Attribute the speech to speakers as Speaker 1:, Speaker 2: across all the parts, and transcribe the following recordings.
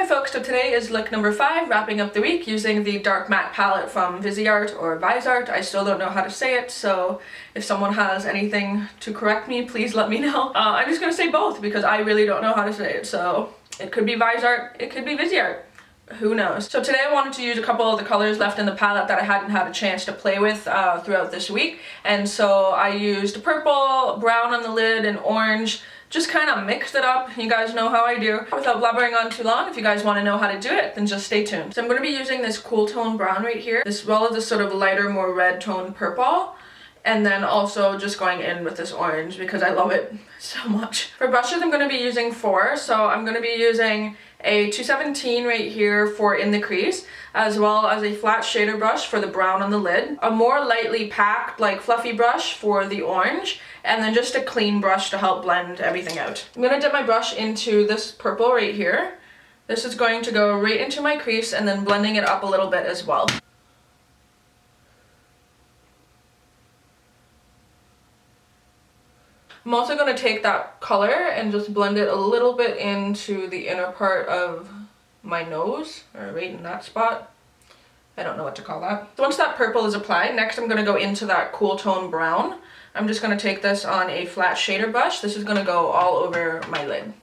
Speaker 1: folks, so today is look number 5, wrapping up the week using the dark matte palette from Viseart or Viseart. I still don't know how to say it, so if someone has anything to correct me, please let me know. I'm just gonna say both because I really don't know how to say it, so it could be Viseart, it could be Viseart. Who knows? So today I wanted to use a couple of the colors left in the palette that I hadn't had a chance to play with throughout this week. And so I used purple, brown on the lid, and orange. Just kind of mixed it up. You guys know how I do. Without blabbering on too long, if you guys want to know how to do it, then just stay tuned. So I'm going to be using this cool tone brown right here, as well as this sort of lighter, more red tone purple. And then also just going in with this orange because I love it so much. For brushes, I'm going to be using 4. So I'm going to be using a 217 right here for in the crease, as well as a flat shader brush for the brown on the lid, a more lightly packed, like fluffy brush for the orange, and then just a clean brush to help blend everything out. I'm going to dip my brush into this purple right here. This is going to go right into my crease and then blending it up a little bit as well. I'm also going to take that color and just blend it a little bit into the inner part of my nose, or right in that spot. I don't know what to call that. So once that purple is applied, next I'm going to go into that cool tone brown. I'm just going to take this on a flat shader brush. This is going to go all over my lid.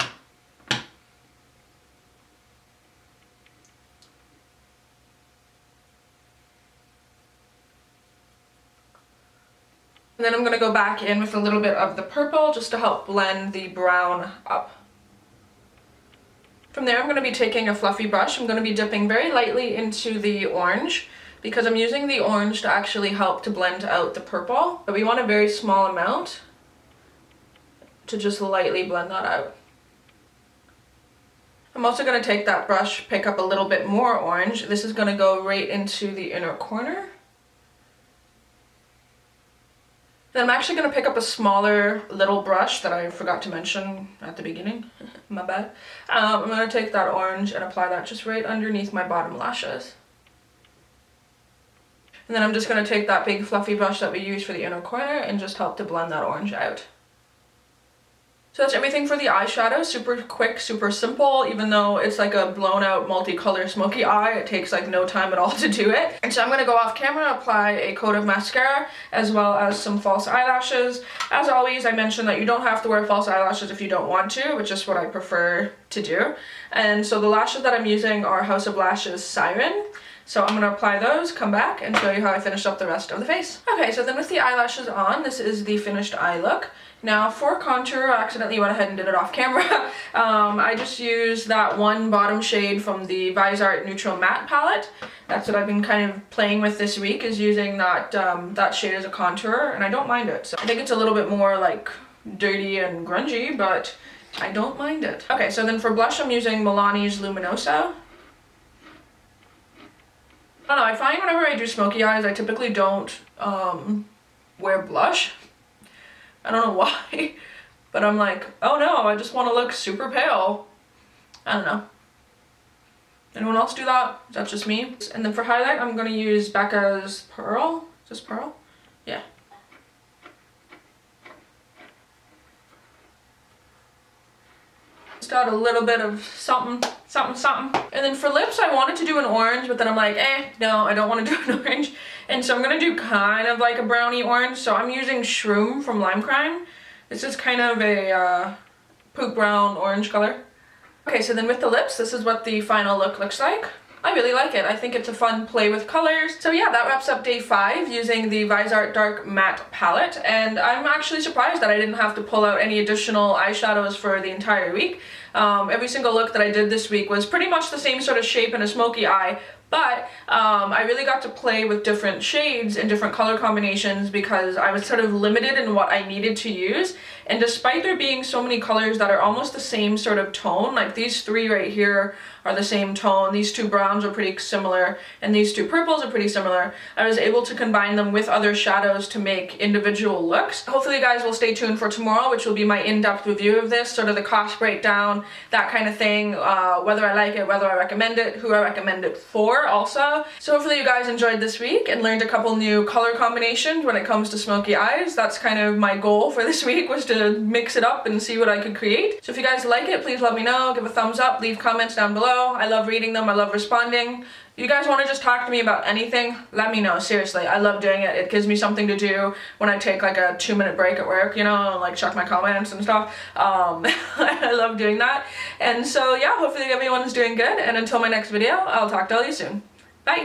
Speaker 1: And then I'm going to go back in with a little bit of the purple just to help blend the brown up. From there I'm going to be taking a fluffy brush. I'm going to be dipping very lightly into the orange because I'm using the orange to actually help to blend out the purple. But we want a very small amount to just lightly blend that out. I'm also going to take that brush, pick up a little bit more orange. This is going to go right into the inner corner. Then I'm actually going to pick up a smaller little brush that I forgot to mention at the beginning. My bad. I'm going to take that orange and apply that just right underneath my bottom lashes. And then I'm just going to take that big fluffy brush that we use for the inner corner and just help to blend that orange out. So that's everything for the eyeshadow. Super quick, super simple. Even though it's like a blown out multicolor smoky eye, it takes like no time at all to do it. And so I'm going to go off camera, apply a coat of mascara as well as some false eyelashes. As always, I mentioned that you don't have to wear false eyelashes if you don't want to, which is what I prefer to do. And so the lashes that I'm using are House of Lashes Siren. So I'm going to apply those, come back, and show you how I finish up the rest of the face. Okay, so then with the eyelashes on, this is the finished eye look. Now for contour, I accidentally went ahead and did it off camera. I just used that one bottom shade from the Viseart Neutral Matte palette. That's what I've been kind of playing with this week, is using that, that shade as a contour, and I don't mind it. So I think it's a little bit more like dirty and grungy, but I don't mind it. Okay, so then for blush, I'm using Milani's Luminosa. I don't know, I find whenever I do smoky eyes, I typically don't wear blush. I don't know why, but I'm like, oh no, I just want to look super pale. I don't know. Anyone else do that? Is that just me? And then for highlight, I'm going to use Becca's Pearl. Is this Pearl? Yeah. Just got a little bit of something. And then for lips, I wanted to do an orange, but then I'm like, no, I don't want to do an orange. And so I'm going to do kind of like a brownie orange. So I'm using Shroom from Lime Crime. This is kind of a poop brown orange color. Okay, so then with the lips, this is what the final look looks like. I really like it. I think it's a fun play with colors. So yeah, that wraps up day 5 using the Viseart Dark Matte palette. And I'm actually surprised that I didn't have to pull out any additional eyeshadows for the entire week. Every single look that I did this week was pretty much the same sort of shape and a smoky eye. But I really got to play with different shades and different color combinations because I was sort of limited in what I needed to use. And despite there being so many colors that are almost the same sort of tone, like these 3 right here are the same tone, these 2 browns are pretty similar, and these 2 purples are pretty similar, I was able to combine them with other shadows to make individual looks. Hopefully you guys will stay tuned for tomorrow, which will be my in-depth review of this, sort of the cost breakdown, that kind of thing, whether I like it, whether I recommend it, who I recommend it for also. So hopefully you guys enjoyed this week and learned a couple new color combinations when it comes to smoky eyes. That's kind of my goal for this week, was to to mix it up and see what I could create. So if you guys like it, please let me know, give a thumbs up, leave comments down below. I love reading them, I love responding. If you guys want to just talk to me about anything, let me know, seriously. I love doing it. It gives me something to do when I take like a 2-minute break at work, you know, and like check my comments and stuff. I love doing that. And so yeah, hopefully everyone's doing good, and until my next video, I'll talk to all you soon. Bye!